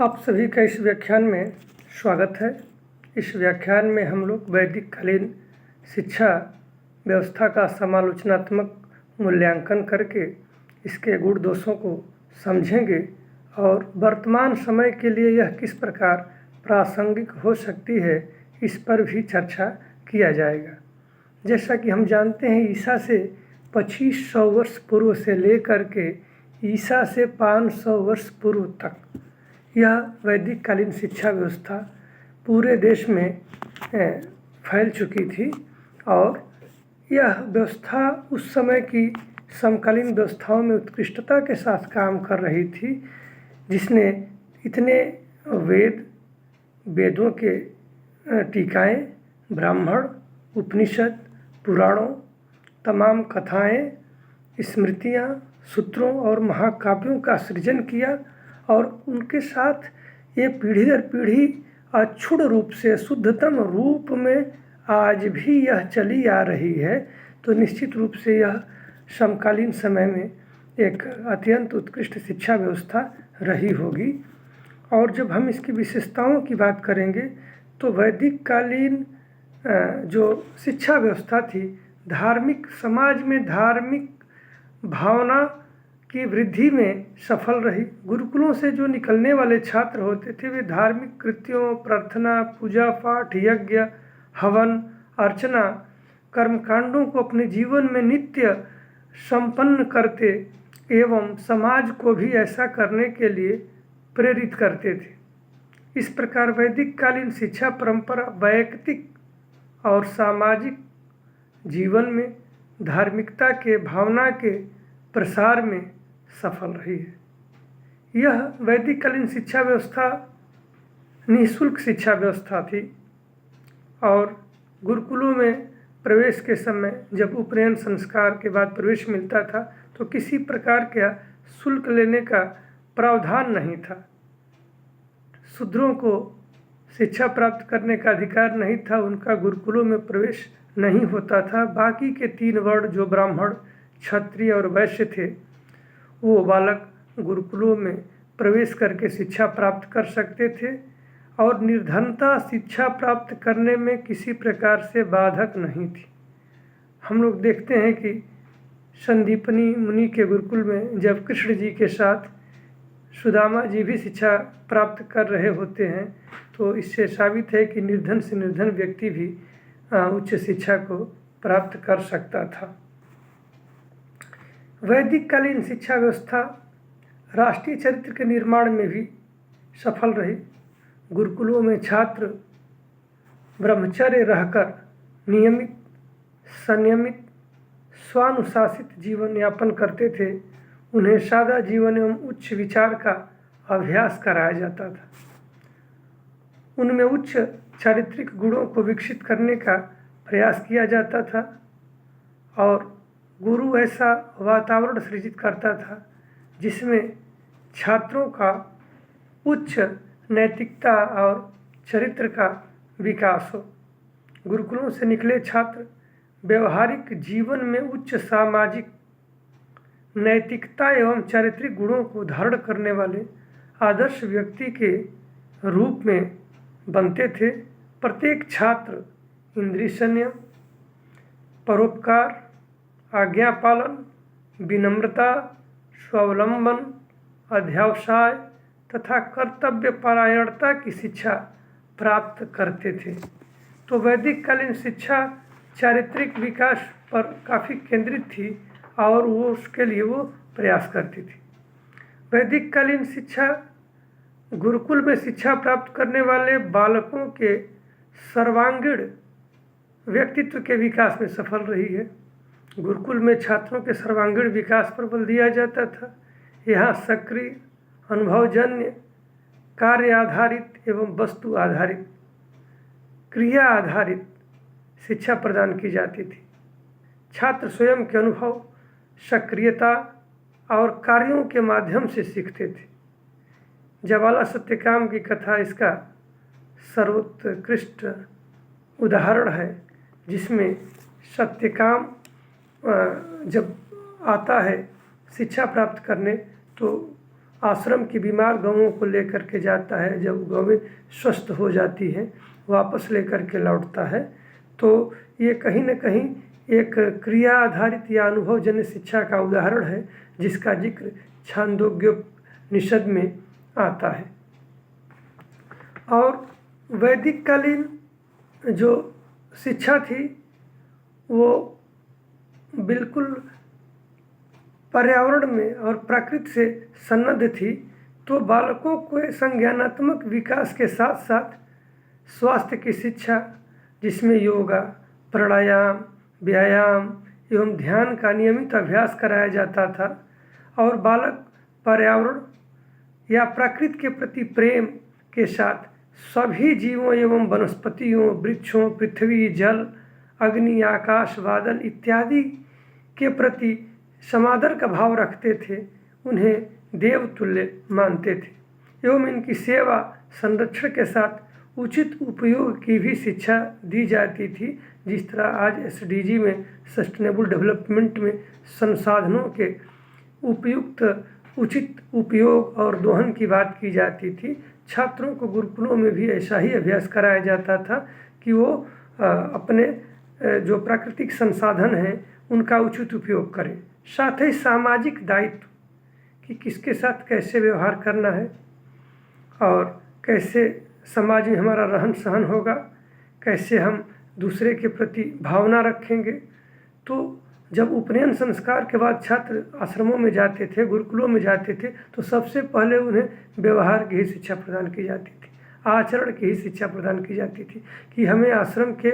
आप सभी का इस व्याख्यान में स्वागत है। इस व्याख्यान में हम लोग वैदिक कालीन शिक्षा व्यवस्था का समालोचनात्मक मूल्यांकन करके इसके गुण दोषों को समझेंगे और वर्तमान समय के लिए यह किस प्रकार प्रासंगिक हो सकती है, इस पर भी चर्चा किया जाएगा। जैसा कि हम जानते हैं, ईसा से 2500 वर्ष पूर्व से लेकर के ईसा से 500 वर्ष पूर्व तक यह वैदिक कालीन शिक्षा व्यवस्था पूरे देश में फैल चुकी थी और यह व्यवस्था उस समय की समकालीन व्यवस्थाओं में उत्कृष्टता के साथ काम कर रही थी, जिसने इतने वेदों के टीकाएँ, ब्राह्मण, उपनिषद, पुराणों, तमाम कथाएँ, स्मृतियाँ, सूत्रों और महाकाव्यों का सृजन किया और उनके साथ ये पीढ़ी दर पीढ़ी अक्षुण्ण रूप से शुद्धतम रूप में आज भी यह चली आ रही है। तो निश्चित रूप से यह समकालीन समय में एक अत्यंत उत्कृष्ट शिक्षा व्यवस्था रही होगी। और जब हम इसकी विशेषताओं की बात करेंगे तो वैदिक कालीन जो शिक्षा व्यवस्था थी, धार्मिक समाज में धार्मिक भावना की वृद्धि में सफल रही। गुरुकुलों से जो निकलने वाले छात्र होते थे, वे धार्मिक कृत्यों, प्रार्थना, पूजा पाठ, यज्ञ, हवन, अर्चना, कर्मकांडों को अपने जीवन में नित्य संपन्न करते एवं समाज को भी ऐसा करने के लिए प्रेरित करते थे। इस प्रकार वैदिक कालीन शिक्षा परंपरा वैयक्तिक और सामाजिक जीवन में धार्मिकता के भावना के प्रसार में सफल रही है। यह वैदिक कालीन शिक्षा व्यवस्था निःशुल्क शिक्षा व्यवस्था थी और गुरुकुलों में प्रवेश के समय जब उपनयन संस्कार के बाद प्रवेश मिलता था तो किसी प्रकार का शुल्क लेने का प्रावधान नहीं था। शूद्रों को शिक्षा प्राप्त करने का अधिकार नहीं था, उनका गुरुकुलों में प्रवेश नहीं होता था। बाकी के 3 वर्ण जो ब्राह्मण, क्षत्रिय और वैश्य थे, वो बालक गुरुकुलों में प्रवेश करके शिक्षा प्राप्त कर सकते थे और निर्धनता शिक्षा प्राप्त करने में किसी प्रकार से बाधक नहीं थी। हम लोग देखते हैं कि संदीपनी मुनि के गुरुकुल में जब कृष्ण जी के साथ सुदामा जी भी शिक्षा प्राप्त कर रहे होते हैं, तो इससे साबित है कि निर्धन से निर्धन व्यक्ति भी उच्च शिक्षा को प्राप्त कर सकता था। वैदिक कालीन शिक्षा व्यवस्था राष्ट्रीय चरित्र के निर्माण में भी सफल रही। गुरुकुलों में छात्र ब्रह्मचर्य रहकर नियमित, संयमित, स्वानुशासित जीवन यापन करते थे। उन्हें सादा जीवन एवं उच्च विचार का अभ्यास कराया जाता था। उनमें उच्च चारित्रिक गुणों को विकसित करने का प्रयास किया जाता था और गुरु ऐसा वातावरण सृजित करता था जिसमें छात्रों का उच्च नैतिकता और चरित्र का विकास हो। गुरुकुलों से निकले छात्र व्यवहारिक जीवन में उच्च सामाजिक नैतिकता एवं चारित्रिक गुणों को धारण करने वाले आदर्श व्यक्ति के रूप में बनते थे। प्रत्येक छात्र इंद्रिय संयम, परोपकार, आज्ञा पालन, विनम्रता, स्वावलंबन, अध्यवसाय तथा कर्तव्य परायणता की शिक्षा प्राप्त करते थे। तो वैदिक कालीन शिक्षा चारित्रिक विकास पर काफ़ी केंद्रित थी और वो उसके लिए वो प्रयास करती थी। वैदिक कालीन शिक्षा गुरुकुल में शिक्षा प्राप्त करने वाले बालकों के सर्वांगीण व्यक्तित्व के विकास में सफल रही है। गुरुकुल में छात्रों के सर्वांगीण विकास पर बल दिया जाता था। यहाँ सक्रिय, अनुभवजन्य, कार्य आधारित एवं वस्तु आधारित, क्रिया आधारित शिक्षा प्रदान की जाती थी। छात्र स्वयं के अनुभव, सक्रियता और कार्यों के माध्यम से सीखते थे। ज्वाला सत्यकाम की कथा इसका सर्वोत्कृष्ट उदाहरण है, जिसमें सत्यकाम जब आता है शिक्षा प्राप्त करने तो आश्रम की बीमार गौओं को लेकर के जाता है, जब गौएं स्वस्थ हो जाती हैं वापस लेकर के लौटता है। तो ये कहीं न कहीं एक क्रिया आधारित या अनुभवजन्य शिक्षा का उदाहरण है, जिसका जिक्र छांदोग्योपनिषद में आता है। और वैदिक कालीन जो शिक्षा थी वो बिल्कुल पर्यावरण में और प्रकृति से सन्नद्ध थी। तो बालकों को संज्ञानात्मक विकास के साथ साथ स्वास्थ्य की शिक्षा, जिसमें योगा, प्राणायाम, व्यायाम एवं ध्यान का नियमित अभ्यास कराया जाता था, और बालक पर्यावरण या प्रकृति के प्रति प्रेम के साथ सभी जीवों एवं वनस्पतियों, वृक्षों, पृथ्वी, जल, अग्नि, आकाश, बादल इत्यादि के प्रति समादर का भाव रखते थे, उन्हें देवतुल्य मानते थे एवं इनकी सेवा, संरक्षण के साथ उचित उपयोग की भी शिक्षा दी जाती थी। जिस तरह आज SDG में, सस्टेनेबल डेवलपमेंट में, संसाधनों के उपयुक्त उचित उपयोग और दोहन की बात की जाती थी, छात्रों को गुरुकुलों में भी ऐसा ही अभ्यास कराया जाता था कि वो अपने जो प्राकृतिक संसाधन हैं उनका उचित उपयोग करें। साथ ही सामाजिक दायित्व कि किसके साथ कैसे व्यवहार करना है और कैसे समाज में हमारा रहन सहन होगा, कैसे हम दूसरे के प्रति भावना रखेंगे। तो जब उपनयन संस्कार के बाद छात्र आश्रमों में जाते थे, गुरुकुलों में जाते थे, तो सबसे पहले उन्हें व्यवहार की ही शिक्षा प्रदान की जाती थी, आचरण की ही शिक्षा प्रदान की जाती थी कि हमें आश्रम के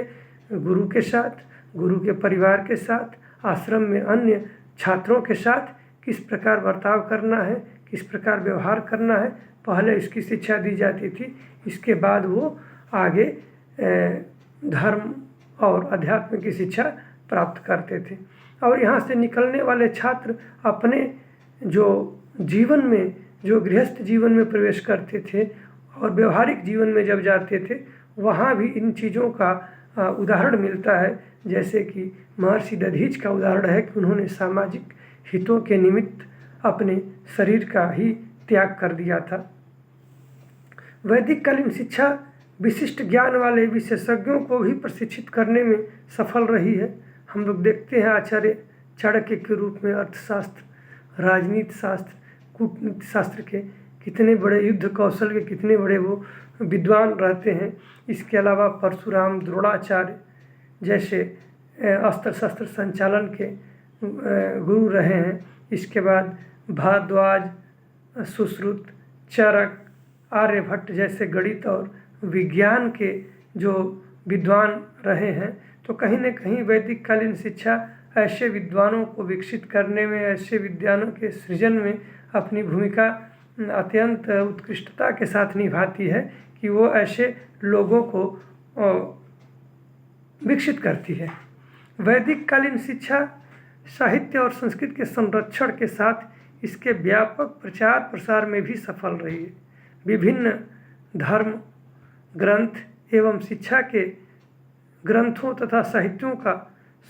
गुरु के साथ, गुरु के परिवार के साथ, आश्रम में अन्य छात्रों के साथ किस प्रकार बर्ताव करना है, किस प्रकार व्यवहार करना है, पहले इसकी शिक्षा दी जाती थी। इसके बाद वो आगे धर्म और अध्यात्म की शिक्षा प्राप्त करते थे। और यहाँ से निकलने वाले छात्र अपने जो जीवन में, जो गृहस्थ जीवन में प्रवेश करते थे और व्यवहारिक जीवन में जब जाते थे, वहाँ भी इन चीज़ों का उदाहरण मिलता है। जैसे कि महर्षि दधीच का उदाहरण है कि उन्होंने सामाजिक हितों के निमित्त अपने शरीर का ही त्याग कर दिया था। वैदिक कालीन शिक्षा विशिष्ट ज्ञान वाले विशेषज्ञों को भी प्रशिक्षित करने में सफल रही है। हम लोग देखते हैं आचार्य चाणक्य के रूप में अर्थशास्त्र, राजनीति शास्त्र, कूटनीति शास्त्र के कितने बड़े, युद्ध कौशल के कितने बड़े वो विद्वान रहते हैं। इसके अलावा परशुराम, द्रोणाचार्य जैसे अस्त्र शस्त्र संचालन के गुरु रहे हैं। इसके बाद भारद्वाज, सुश्रुत, चरक, आर्यभट्ट जैसे गणित और विज्ञान के जो विद्वान रहे हैं। तो कहीं न कहीं वैदिक कालीन शिक्षा ऐसे विद्वानों को विकसित करने में, ऐसे विद्वानों के सृजन में अपनी भूमिका अत्यंत उत्कृष्टता के साथ निभाती है कि वो ऐसे लोगों को विकसित करती है। वैदिक कालीन शिक्षा साहित्य और संस्कृति के संरक्षण के साथ इसके व्यापक प्रचार प्रसार में भी सफल रही है। विभिन्न धर्म ग्रंथ एवं शिक्षा के ग्रंथों तथा साहित्यों का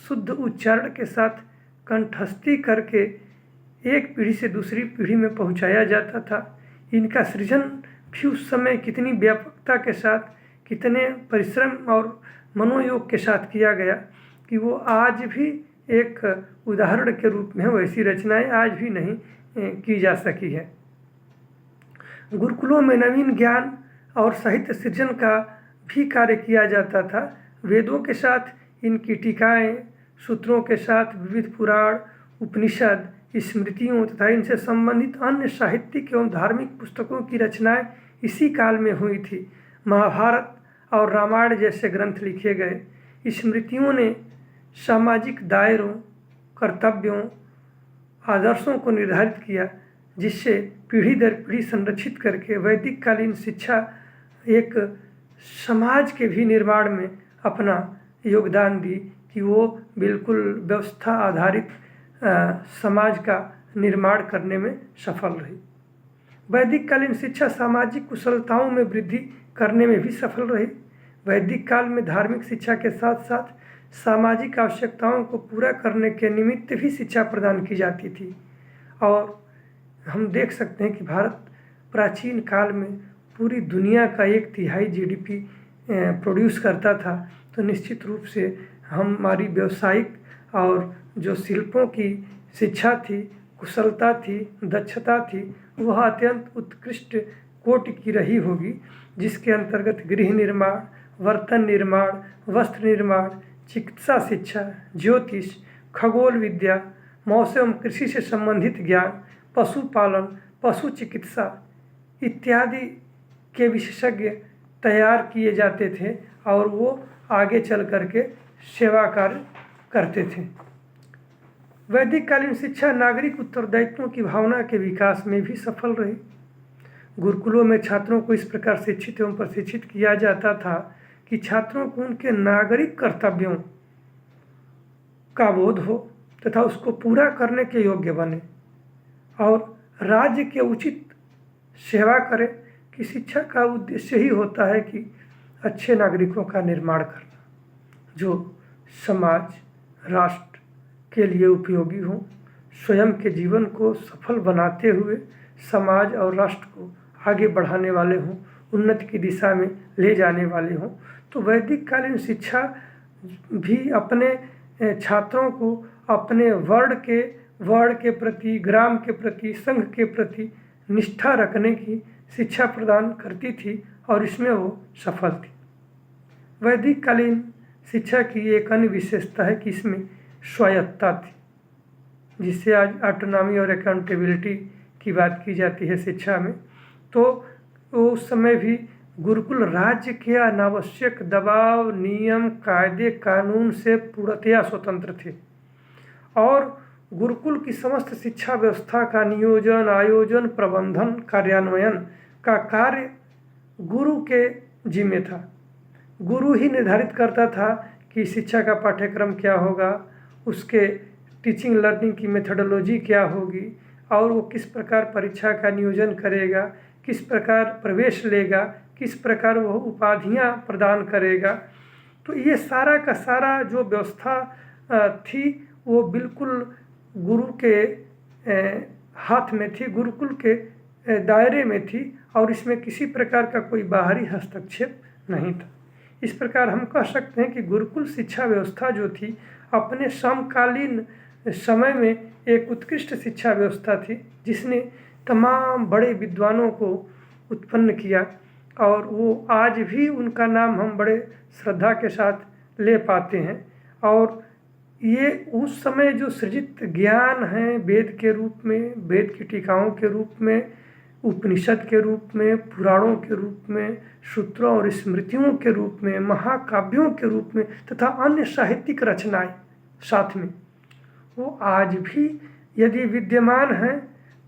शुद्ध उच्चारण के साथ कंठस्थी करके एक पीढ़ी से दूसरी पीढ़ी में पहुंचाया जाता था। इनका सृजन भी उस समय कितनी व्यापकता के साथ, कितने परिश्रम और मनोयोग के साथ किया गया कि वो आज भी एक उदाहरण के रूप में वैसी रचनाएं आज भी नहीं की जा सकी है। गुरुकुलों में नवीन ज्ञान और साहित्य सृजन का भी कार्य किया जाता था। वेदों के साथ इनकी टीकाएं, सूत्रों के साथ विविध पुराण, उपनिषद, स्मृतियों तथा इनसे संबंधित अन्य साहित्यिक एवं धार्मिक पुस्तकों की रचनाएं इसी काल में हुई थी। महाभारत और रामायण जैसे ग्रंथ लिखे गए। स्मृतियों ने सामाजिक दायरों, कर्तव्यों, आदर्शों को निर्धारित किया, जिससे पीढ़ी दर पीढ़ी संरक्षित करके वैदिक कालीन शिक्षा एक समाज के भी निर्माण में अपना योगदान दी कि वो बिल्कुल व्यवस्था आधारित समाज का निर्माण करने में सफल रही। वैदिक कालीन शिक्षा सामाजिक कुशलताओं में वृद्धि करने में भी सफल रही। वैदिक काल में धार्मिक शिक्षा के साथ साथ सामाजिक आवश्यकताओं को पूरा करने के निमित्त भी शिक्षा प्रदान की जाती थी। और हम देख सकते हैं कि भारत प्राचीन काल में पूरी दुनिया का 1/3 GDP प्रोड्यूस करता था। तो निश्चित रूप से हमारी व्यावसायिक और जो शिल्पों की शिक्षा थी, कुशलता थी, दक्षता थी, वह अत्यंत उत्कृष्ट कोटि की रही होगी, जिसके अंतर्गत गृह निर्माण, बर्तन निर्माण, वस्त्र निर्माण, चिकित्सा शिक्षा, ज्योतिष, खगोल विद्या, मौसम एवं कृषि से संबंधित ज्ञान, पशुपालन, पशु चिकित्सा इत्यादि के विशेषज्ञ तैयार किए जाते थे और वो आगे चल करके सेवा कार्य करते थे। वैदिक कालीन शिक्षा नागरिक उत्तरदायित्वों की भावना के विकास में भी सफल रही। गुरुकुलों में छात्रों को इस प्रकार शिक्षित एवं प्रशिक्षित किया जाता था कि छात्रों को उनके नागरिक कर्तव्यों का बोध हो तथा उसको पूरा करने के योग्य बने और राज्य के उचित सेवा करें। कि शिक्षा का उद्देश्य ही होता है कि अच्छे नागरिकों का निर्माण करना, जो समाज, राष्ट्र के लिए उपयोगी हों, स्वयं के जीवन को सफल बनाते हुए समाज और राष्ट्र को आगे बढ़ाने वाले हों, उन्नति की दिशा में ले जाने वाले हों। तो वैदिक कालीन शिक्षा भी अपने छात्रों को अपने वर्ण के प्रति, ग्राम के प्रति, संघ के प्रति निष्ठा रखने की शिक्षा प्रदान करती थी और इसमें वो सफल थी। वैदिक कालीन शिक्षा की एक अन्य विशेषता है कि इसमें स्वायत्तता थी, जिससे आज ऑटोनॉमी और अकाउंटेबिलिटी की बात की जाती है शिक्षा में। तो उस समय भी गुरुकुल राज्य के अनावश्यक दबाव, नियम, कायदे, कानून से पूर्णतया स्वतंत्र थे और गुरुकुल की समस्त शिक्षा व्यवस्था का नियोजन, आयोजन, प्रबंधन, कार्यान्वयन का कार्य गुरु के जिम्मे था। गुरु ही निर्धारित करता था कि शिक्षा का पाठ्यक्रम क्या होगा, उसके टीचिंग लर्निंग की मेथोडोलॉजी क्या होगी और वो किस प्रकार परीक्षा का नियोजन करेगा, किस प्रकार प्रवेश लेगा, किस प्रकार वह उपाधियां प्रदान करेगा। तो ये सारा का सारा जो व्यवस्था थी वो बिल्कुल गुरु के हाथ में थी, गुरुकुल के दायरे में थी और इसमें किसी प्रकार का कोई बाहरी हस्तक्षेप नहीं था। इस प्रकार हम कह सकते हैं कि गुरुकुल शिक्षा व्यवस्था जो थी अपने समकालीन समय में एक उत्कृष्ट शिक्षा व्यवस्था थी, जिसने तमाम बड़े विद्वानों को उत्पन्न किया और वो आज भी उनका नाम हम बड़े श्रद्धा के साथ ले पाते हैं। और ये उस समय जो सृजित ज्ञान है वेद के रूप में, वेद की टीकाओं के रूप में, उपनिषद के रूप में, पुराणों के रूप में, सूत्रों और स्मृतियों के रूप में, महाकाव्यों के रूप में तथा अन्य साहित्यिक रचनाएं साथ में, वो आज भी यदि विद्यमान हैं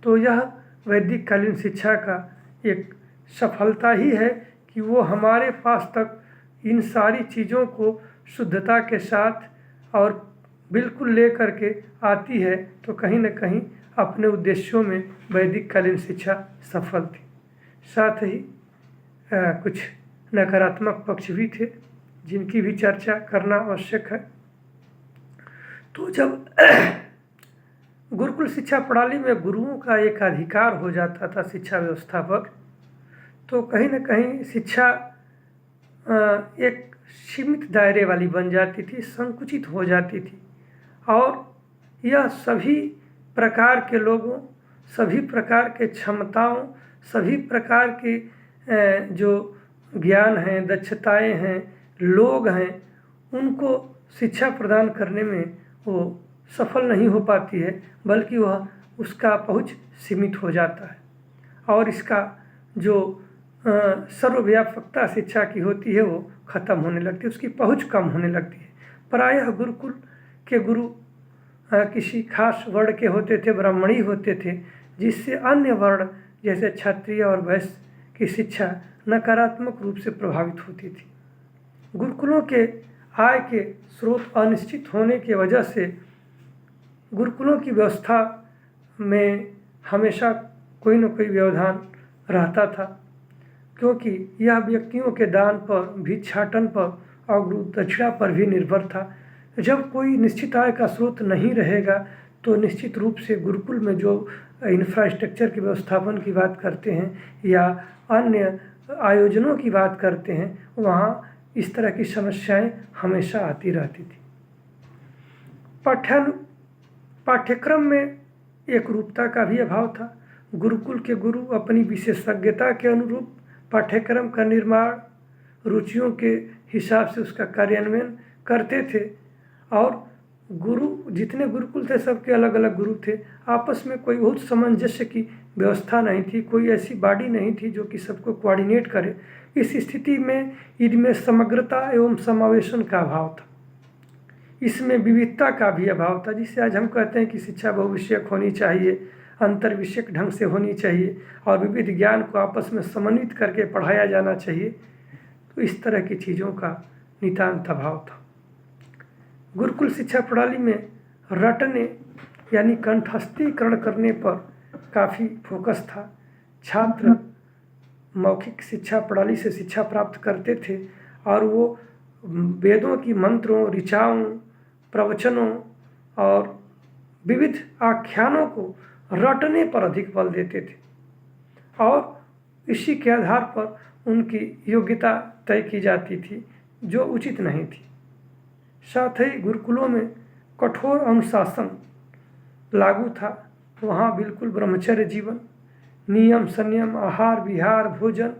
तो यह वैदिक कालीन शिक्षा का एक सफलता ही है कि वो हमारे पास तक इन सारी चीज़ों को शुद्धता के साथ और बिल्कुल ले करके आती है। तो कहीं न कहीं अपने उद्देश्यों में वैदिक कालीन शिक्षा सफल थी। साथ ही कुछ नकारात्मक पक्ष भी थे जिनकी भी चर्चा करना आवश्यक है। तो जब गुरुकुल शिक्षा प्रणाली में गुरुओं का एक अधिकार हो जाता था शिक्षा व्यवस्था पर, तो कहीं न कहीं शिक्षा एक सीमित दायरे वाली बन जाती थी, संकुचित हो जाती थी और यह सभी प्रकार के लोगों, सभी प्रकार के क्षमताओं, सभी प्रकार के जो ज्ञान हैं, दक्षताएं हैं, लोग हैं, उनको शिक्षा प्रदान करने में वो सफल नहीं हो पाती है, बल्कि वह उसका पहुँच सीमित हो जाता है और इसका जो सर्वव्यापकता शिक्षा की होती है वो ख़त्म होने लगती है, उसकी पहुँच कम होने लगती है। प्रायः गुरुकुल के गुरु किसी खास वर्ण के होते थे, ब्राह्मणी होते थे, जिससे अन्य वर्ण जैसे क्षत्रिय और वैश्य की शिक्षा नकारात्मक रूप से प्रभावित होती थी। गुरुकुलों के आय के स्रोत अनिश्चित होने की वजह से गुरुकुलों की व्यवस्था में हमेशा कोई न कोई व्यवधान रहता था, क्योंकि यह व्यक्तियों के दान पर, भिक्षाटन पर और गुरु दक्षिणा पर भी निर्भर था। जब कोई निश्चित आय का स्रोत नहीं रहेगा तो निश्चित रूप से गुरुकुल में जो इंफ्रास्ट्रक्चर की व्यवस्थापन की बात करते हैं या अन्य आयोजनों की बात करते हैं, वहाँ इस तरह की समस्याएं हमेशा आती रहती थी। पाठ्यक्रम में एक रूपता का भी अभाव था। गुरुकुल के गुरु अपनी विशेषज्ञता के अनुरूप पाठ्यक्रम का निर्माण, रुचियों के हिसाब से उसका कार्यान्वयन करते थे और जितने गुरुकुल थे सबके अलग अलग गुरु थे। आपस में कोई बहुत सामंजस्य की व्यवस्था नहीं थी, कोई ऐसी बॉडी नहीं थी जो कि सबको कोऑर्डिनेट करे। इस स्थिति में इनमें समग्रता एवं समावेशन का अभाव था। इसमें विविधता का भी अभाव था, जिसे आज हम कहते हैं कि शिक्षा बहुविषयक होनी चाहिए, अंतर विषयक ढंग से होनी चाहिए और विविध ज्ञान को आपस में समन्वित करके पढ़ाया जाना चाहिए। तो इस तरह की चीज़ों का नितांत अभाव था। गुरुकुल शिक्षा प्रणाली में रटने यानी कंठस्थीकरण करने पर काफ़ी फोकस था। छात्र मौखिक शिक्षा प्रणाली से शिक्षा प्राप्त करते थे और वो वेदों की मंत्रों, ऋचाओं, प्रवचनों और विविध आख्यानों को रटने पर अधिक बल देते थे और इसी के आधार पर उनकी योग्यता तय की जाती थी, जो उचित नहीं थी। साथ ही गुरुकुलों में कठोर अनुशासन लागू था। वहाँ बिल्कुल ब्रह्मचर्य जीवन, नियम संयम, आहार विहार, भोजन,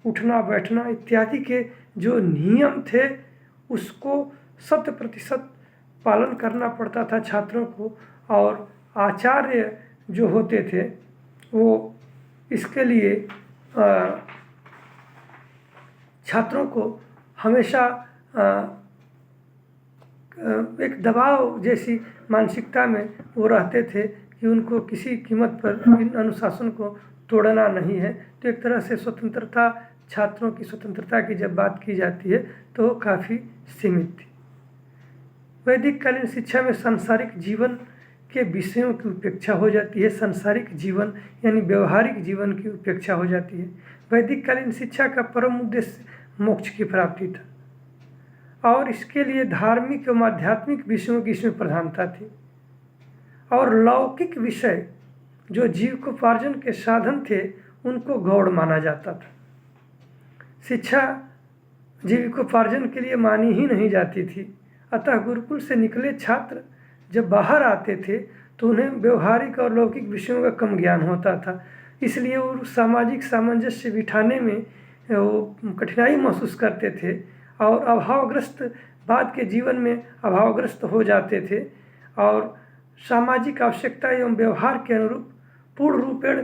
उठना बैठना इत्यादि के जो नियम थे उसको 100% पालन करना पड़ता था छात्रों को। और आचार्य जो होते थे वो इसके लिए छात्रों को हमेशा एक दबाव जैसी मानसिकता में वो रहते थे कि उनको किसी कीमत पर इन अनुशासन को तोड़ना नहीं है। तो एक तरह से स्वतंत्रता, छात्रों की स्वतंत्रता की जब बात की जाती है तो काफ़ी सीमित थी। वैदिक कालीन शिक्षा में सांसारिक जीवन के विषयों की उपेक्षा हो जाती है। सांसारिक जीवन यानी व्यवहारिक जीवन की उपेक्षा हो जाती है। वैदिक कालीन शिक्षा का परम उद्देश्य मोक्ष की प्राप्ति था और इसके लिए धार्मिक एवं आध्यात्मिक विषयों की इसमें प्रधानता थी और लौकिक विषय जो जीविकोपार्जन के साधन थे उनको गौण माना जाता था। शिक्षा जीविकोपार्जन के लिए मानी ही नहीं जाती थी। अतः गुरुकुल से निकले छात्र जब बाहर आते थे तो उन्हें व्यवहारिक और लौकिक विषयों का कम ज्ञान होता था, इसलिए वो सामाजिक सामंजस्य बिठाने में वो कठिनाई महसूस करते थे और अभावग्रस्त बाद के जीवन में अभावग्रस्त हो जाते थे और सामाजिक आवश्यकता एवं व्यवहार के अनुरूप पूर्ण रूपेण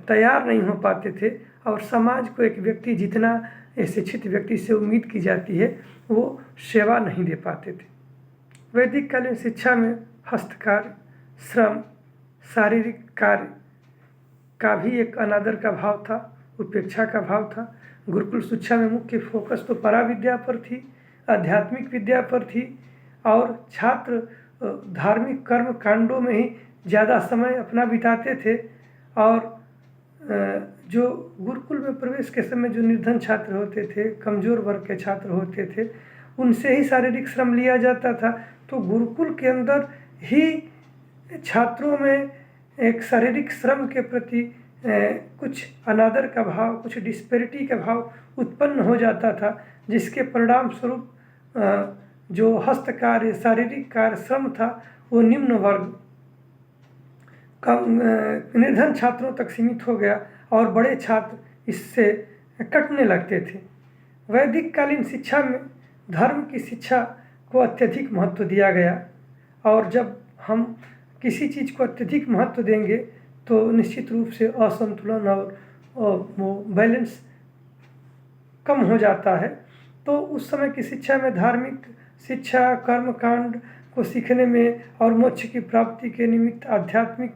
तैयार नहीं हो पाते थे और समाज को एक व्यक्ति जितना शिक्षित व्यक्ति से उम्मीद की जाती है वो सेवा नहीं दे पाते थे। वैदिक कालीन शिक्षा में हस्तकार्य, श्रम, शारीरिक कार्य का भी एक अनादर का भाव था, उपेक्षा का भाव था। गुरुकुल शिक्षा में मुख्य फोकस तो पराविद्या पर थी, आध्यात्मिक विद्या पर थी और छात्र धार्मिक कर्म कांडों में ही ज़्यादा समय अपना बिताते थे और जो गुरुकुल में प्रवेश के समय जो निर्धन छात्र होते थे, कमज़ोर वर्ग के छात्र होते थे, उनसे ही शारीरिक श्रम लिया जाता था। तो गुरुकुल के अंदर ही छात्रों में एक शारीरिक श्रम के प्रति कुछ अनादर का भाव, कुछ डिस्पैरिटी का भाव उत्पन्न हो जाता था, जिसके परिणाम स्वरूप जो हस्त कार्य, शारीरिक कार्य, श्रम था वो निम्न वर्ग निर्धन छात्रों तक सीमित हो गया और बड़े छात्र इससे कटने लगते थे। वैदिक कालीन शिक्षा में धर्म की शिक्षा को अत्यधिक महत्व दिया गया और जब हम किसी चीज़ को अत्यधिक महत्व देंगे तो निश्चित रूप से असंतुलन और वो बैलेंस कम हो जाता है। तो उस समय की शिक्षा में धार्मिक शिक्षा, कर्मकांड को सीखने में और मोक्ष की प्राप्ति के निमित्त आध्यात्मिक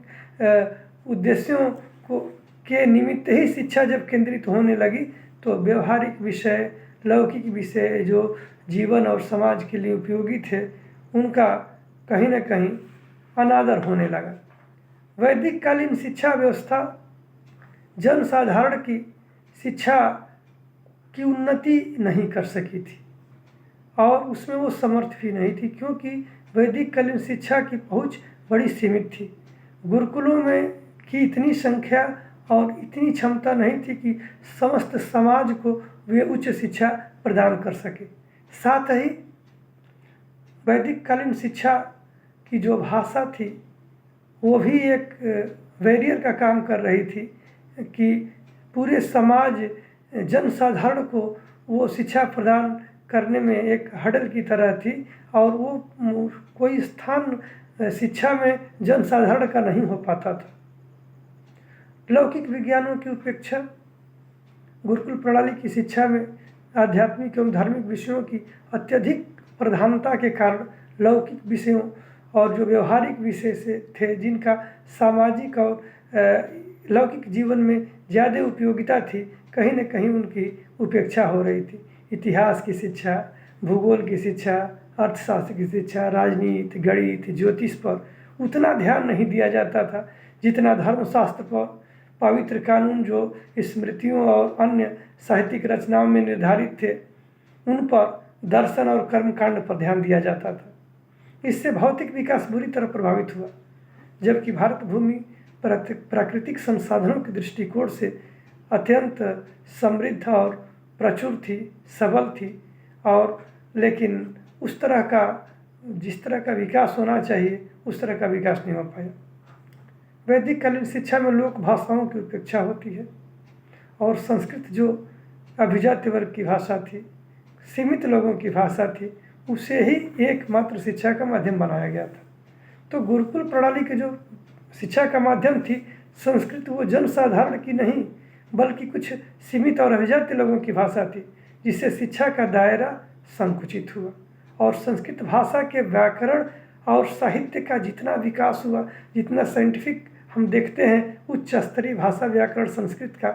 उद्देश्यों को के निमित्त ही शिक्षा जब केंद्रित होने लगी तो व्यवहारिक विषय, लौकिक विषय जो जीवन और समाज के लिए उपयोगी थे उनका कहीं न कहीं अनादर होने लगा। वैदिक कालीन शिक्षा व्यवस्था जनसाधारण की शिक्षा की उन्नति नहीं कर सकी थी और उसमें वो समर्थ भी नहीं थी, क्योंकि वैदिक कालीन शिक्षा की पहुँच बड़ी सीमित थी। गुरुकुलों में की इतनी संख्या और इतनी क्षमता नहीं थी कि समस्त समाज को वे उच्च शिक्षा प्रदान कर सके। साथ ही वैदिक कालीन शिक्षा की जो भाषा थी वो भी एक बैरियर का काम कर रही थी कि पूरे समाज जन साधारण को वो शिक्षा प्रदान करने में एक हडल की तरह थी और वो कोई स्थान शिक्षा में जन साधारण का नहीं हो पाता था। लौकिक विज्ञानों की उपेक्षा गुरुकुल प्रणाली की शिक्षा में आध्यात्मिक एवं धार्मिक विषयों की अत्यधिक प्रधानता के कारण लौकिक विषयों और जो व्यवहारिक विषय से थे, जिनका सामाजिक और लौकिक जीवन में ज़्यादा उपयोगिता थी, कहीं न कहीं उनकी उपेक्षा हो रही थी। इतिहास की शिक्षा, भूगोल की शिक्षा, अर्थशास्त्र की शिक्षा, राजनीति, गणित, ज्योतिष पर उतना ध्यान नहीं दिया जाता था जितना धर्मशास्त्र पर, पवित्र कानून जो स्मृतियों और अन्य साहित्यिक रचनाओं में निर्धारित थे उन पर, दर्शन और कर्मकांड पर ध्यान दिया जाता था। इससे भौतिक विकास बुरी तरह प्रभावित हुआ। जबकि भारत भूमि प्राकृतिक संसाधनों के दृष्टिकोण से अत्यंत समृद्ध और प्रचुर थी, सबल थी, और लेकिन उस तरह का जिस तरह का विकास होना चाहिए उस तरह का विकास नहीं हो पाया। वैदिक कालीन शिक्षा में लोक भाषाओं की उपेक्षा होती है और संस्कृत जो अभिजात्य वर्ग की भाषा थी, सीमित लोगों की भाषा थी, उसे ही एकमात्र शिक्षा का माध्यम बनाया गया था। तो गुरुकुल प्रणाली के जो शिक्षा का माध्यम थी संस्कृत, वो जन साधारण की नहीं बल्कि कुछ सीमित और अभिजात्य लोगों की भाषा थी, जिससे शिक्षा का दायरा संकुचित हुआ और संस्कृत भाषा के व्याकरण और साहित्य का जितना विकास हुआ, जितना साइंटिफिक हम देखते हैं उच्च स्तरीय भाषा व्याकरण संस्कृत का,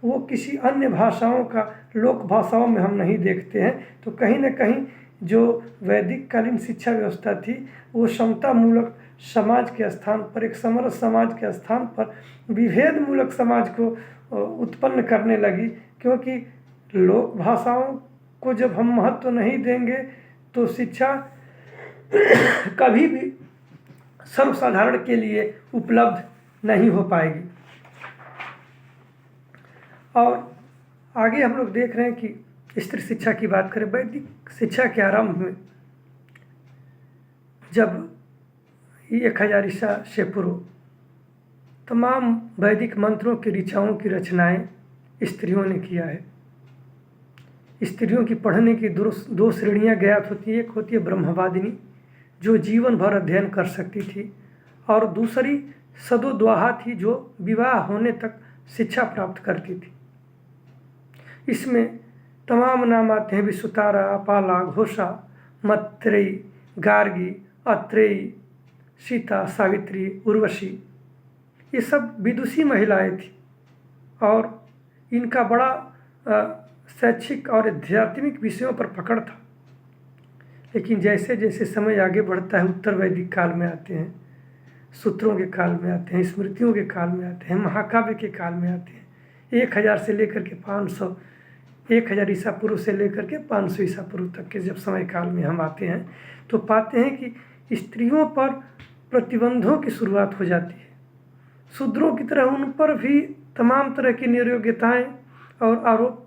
वो किसी अन्य भाषाओं का लोक भाषाओं में हम नहीं देखते हैं। तो कहीं न कहीं जो वैदिक कालीन शिक्षा व्यवस्था थी वो समतामूलक समाज के स्थान पर, एक समरस समाज के स्थान पर विभेद मूलक समाज को उत्पन्न करने लगी, क्योंकि लोक भाषाओं को जब हम महत्व नहीं देंगे तो शिक्षा कभी भी सर्वसाधारण के लिए उपलब्ध नहीं हो पाएगी। और आगे हम लोग देख रहे हैं कि स्त्री शिक्षा की बात करें। वैदिक शिक्षा के आरंभ में जब 1000 ईसा से पूर्व तमाम वैदिक मंत्रों की ऋचाओं की रचनाएं स्त्रियों ने किया है। स्त्रियों की पढ़ने की दो श्रेणियां ज्ञात होती है। एक होती है ब्रह्मवादिनी, जो जीवन भर अध्ययन कर सकती थी, और दूसरी सदोद्वाहा थी, जो विवाह होने तक शिक्षा प्राप्त करती थी। इसमें तमाम नाम आते हैं: विश्वतारा, अपाला, घोषा, मैत्रेयी, गार्गी, अत्रेयी, सीता, सावित्री, उर्वशी। ये सब विदुषी महिलाएं थी और इनका बड़ा शैक्षिक और आध्यात्मिक विषयों पर पकड़ था। लेकिन जैसे जैसे समय आगे बढ़ता है, उत्तर वैदिक काल में आते हैं, सूत्रों के काल में आते हैं, स्मृतियों के काल में आते हैं, महाकाव्य के काल में आते हैं। 1000 से लेकर के 500, 1000 ईसा पूर्व से लेकर के 500 ईसा पूर्व तक के जब समय काल में हम आते हैं तो पाते हैं कि स्त्रियों पर प्रतिबंधों की शुरुआत हो जाती है। शूद्रों की तरह उन पर भी तमाम तरह की नियोग्यताएँ और आरोप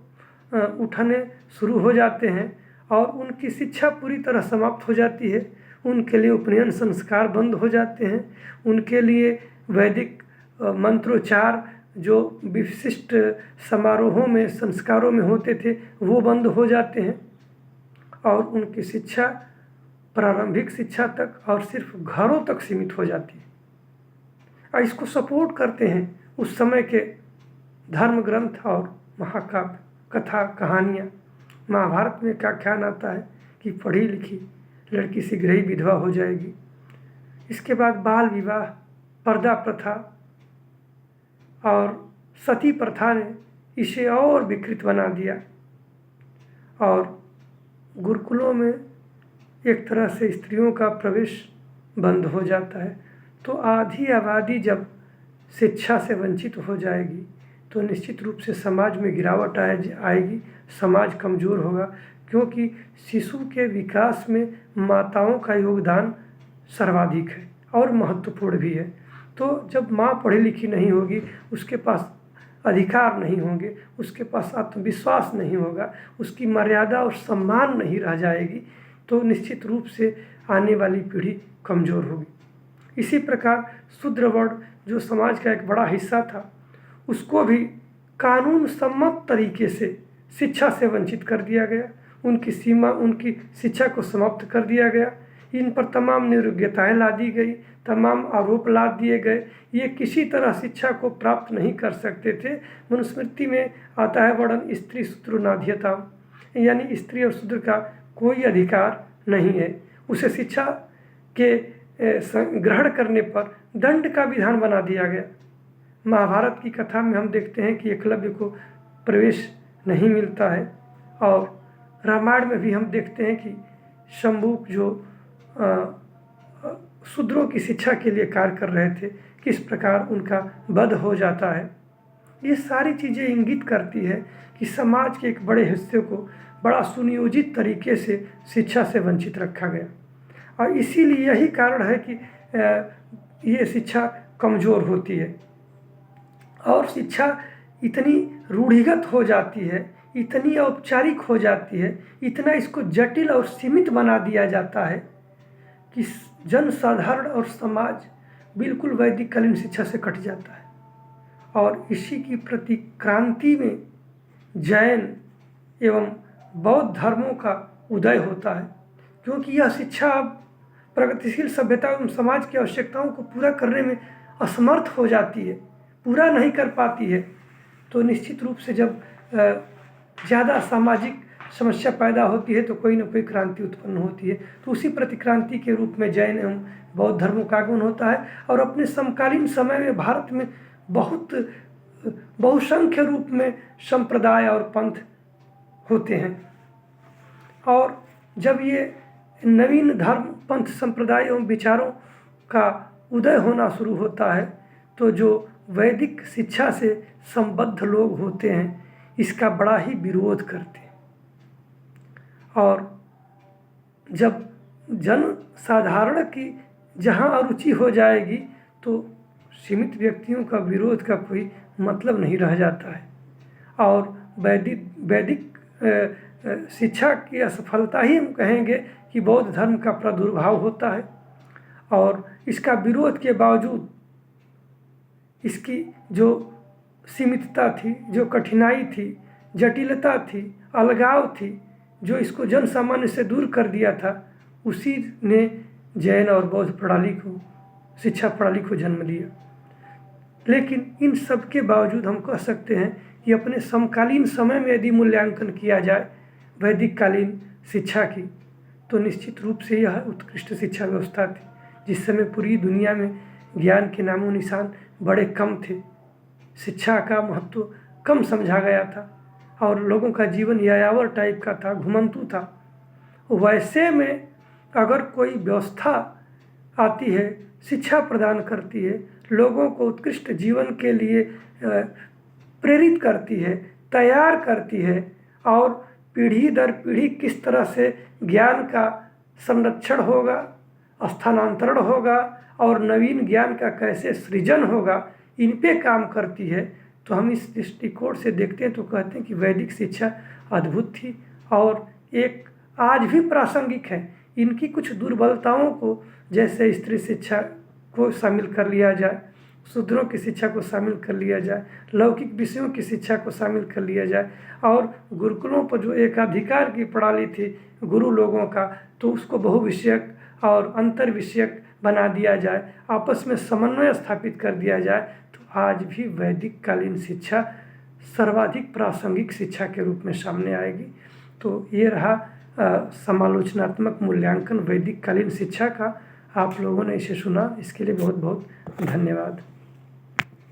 उठाने शुरू हो जाते हैं और उनकी शिक्षा पूरी तरह समाप्त हो जाती है। उनके लिए उपनयन संस्कार बंद हो जाते हैं। उनके लिए वैदिक मंत्रोच्चार जो विशिष्ट समारोहों में, संस्कारों में होते थे, वो बंद हो जाते हैं और उनकी शिक्षा प्रारंभिक शिक्षा तक और सिर्फ घरों तक सीमित हो जाती है। और इसको सपोर्ट करते हैं उस समय के धर्म ग्रंथ और महाकाव्य, कथा, कहानियाँ। महाभारत में क्या ख्याल आता है कि पढ़ी लिखी लड़की शीघ्र ही विधवा हो जाएगी। इसके बाद बाल विवाह, पर्दा प्रथा और सती प्रथा ने इसे और विकृत बना दिया और गुरुकुलों में एक तरह से स्त्रियों का प्रवेश बंद हो जाता है। तो आधी आबादी जब शिक्षा से वंचित हो जाएगी तो निश्चित रूप से समाज में गिरावट आएगी, समाज कमज़ोर होगा, क्योंकि शिशु के विकास में माताओं का योगदान सर्वाधिक है और महत्वपूर्ण भी है। तो जब माँ पढ़ी लिखी नहीं होगी, उसके पास अधिकार नहीं होंगे, उसके पास आत्मविश्वास नहीं होगा, उसकी मर्यादा और सम्मान नहीं रह जाएगी, तो निश्चित रूप से आने वाली पीढ़ी कमज़ोर होगी। इसी प्रकार शूद्र वर्ण जो समाज का एक बड़ा हिस्सा था, उसको भी कानून सम्मत तरीके से शिक्षा से वंचित कर दिया गया, उनकी शिक्षा को समाप्त कर दिया गया। इन पर तमाम निरुग्यताएँ ला दी गई, तमाम आरोप ला दिए गए। ये किसी तरह शिक्षा को प्राप्त नहीं कर सकते थे। मनुस्मृति में आता है वर्णन स्त्री शूद्रो नाध्यता, यानी स्त्री और शूद्र का कोई अधिकार नहीं है। उसे शिक्षा के ग्रहण करने पर दंड का विधान बना दिया गया। महाभारत की कथा में हम देखते हैं कि एकलव्य को प्रवेश नहीं मिलता है, और रामायण में भी हम देखते हैं कि शंभु जो शूद्रों की शिक्षा के लिए कार्य कर रहे थे, किस प्रकार उनका वध हो जाता है। ये सारी चीज़ें इंगित करती है कि समाज के एक बड़े हिस्से को बड़ा सुनियोजित तरीके से शिक्षा से वंचित रखा गया, और इसीलिए यही कारण है कि ये शिक्षा कमज़ोर होती है और शिक्षा इतनी रूढ़िगत हो जाती है, इतनी औपचारिक हो जाती है, इतना इसको जटिल और सीमित बना दिया जाता है कि जन साधारण और समाज बिल्कुल वैदिक कालीन शिक्षा से कट जाता है। और इसी की प्रतिक्रांति में जैन एवं बौद्ध धर्मों का उदय होता है, क्योंकि यह शिक्षा अब प्रगतिशील सभ्यता एवं समाज की आवश्यकताओं को पूरा करने में असमर्थ हो जाती है, पूरा नहीं कर पाती है। तो निश्चित रूप से जब ज़्यादा सामाजिक समस्या पैदा होती है तो कोई ना कोई क्रांति उत्पन्न होती है। तो उसी प्रतिक्रांति के रूप में जैन एवं बौद्ध धर्मों का आगमन होता है, और अपने समकालीन समय में भारत में बहुत बहुसंख्य रूप में संप्रदाय और पंथ होते हैं। और जब ये नवीन धर्म, पंथ, संप्रदाय एवं विचारों का उदय होना शुरू होता है, तो जो वैदिक शिक्षा से संबद्ध लोग होते हैं इसका बड़ा ही विरोध करते हैं। और जब जन साधारण की जहाँ अरुचि हो जाएगी तो सीमित व्यक्तियों का विरोध का कोई मतलब नहीं रह जाता है। और वैदिक शिक्षा की असफलता ही हम कहेंगे कि बौद्ध धर्म का प्रादुर्भाव होता है, और इसका विरोध के बावजूद इसकी जो सीमितता थी, जो कठिनाई थी, जटिलता थी, अलगाव थी, जो इसको जन सामान्य से दूर कर दिया था, उसी ने जैन और बौद्ध प्रणाली को, शिक्षा प्रणाली को जन्म दिया। लेकिन इन सब के बावजूद हम कह सकते हैं कि अपने समकालीन समय में यदि मूल्यांकन किया जाए वैदिक कालीन शिक्षा की, तो निश्चित रूप से यह उत्कृष्ट शिक्षा व्यवस्था थी, जिस समय पूरी दुनिया में ज्ञान के नामों निशान बड़े कम थे, शिक्षा का महत्व कम समझा गया था, और लोगों का जीवन यायावर टाइप का था, घुमंतु था। वैसे में अगर कोई व्यवस्था आती है, शिक्षा प्रदान करती है, लोगों को उत्कृष्ट जीवन के लिए प्रेरित करती है, तैयार करती है, और पीढ़ी दर पीढ़ी किस तरह से ज्ञान का संरक्षण होगा, स्थानांतरण होगा, और नवीन ज्ञान का कैसे सृजन होगा, इन पे काम करती है, तो हम इस दृष्टिकोण से देखते हैं तो कहते हैं कि वैदिक शिक्षा अद्भुत थी और एक आज भी प्रासंगिक है। इनकी कुछ दुर्बलताओं को, जैसे स्त्री शिक्षा को शामिल कर लिया जाए, शूद्रों की शिक्षा को शामिल कर लिया जाए, लौकिक विषयों की शिक्षा को शामिल कर लिया जाए, और गुरुकुलों पर जो एकाधिकार की प्रणाली थी गुरु लोगों का, तो उसको बहुविषयक और अंतर विषयक बना दिया जाए, आपस में समन्वय स्थापित कर दिया जाए, तो आज भी वैदिक कालीन शिक्षा सर्वाधिक प्रासंगिक शिक्षा के रूप में सामने आएगी। तो ये रहा समालोचनात्मक मूल्यांकन वैदिक कालीन शिक्षा का। आप लोगों ने इसे सुना, इसके लिए बहुत बहुत धन्यवाद।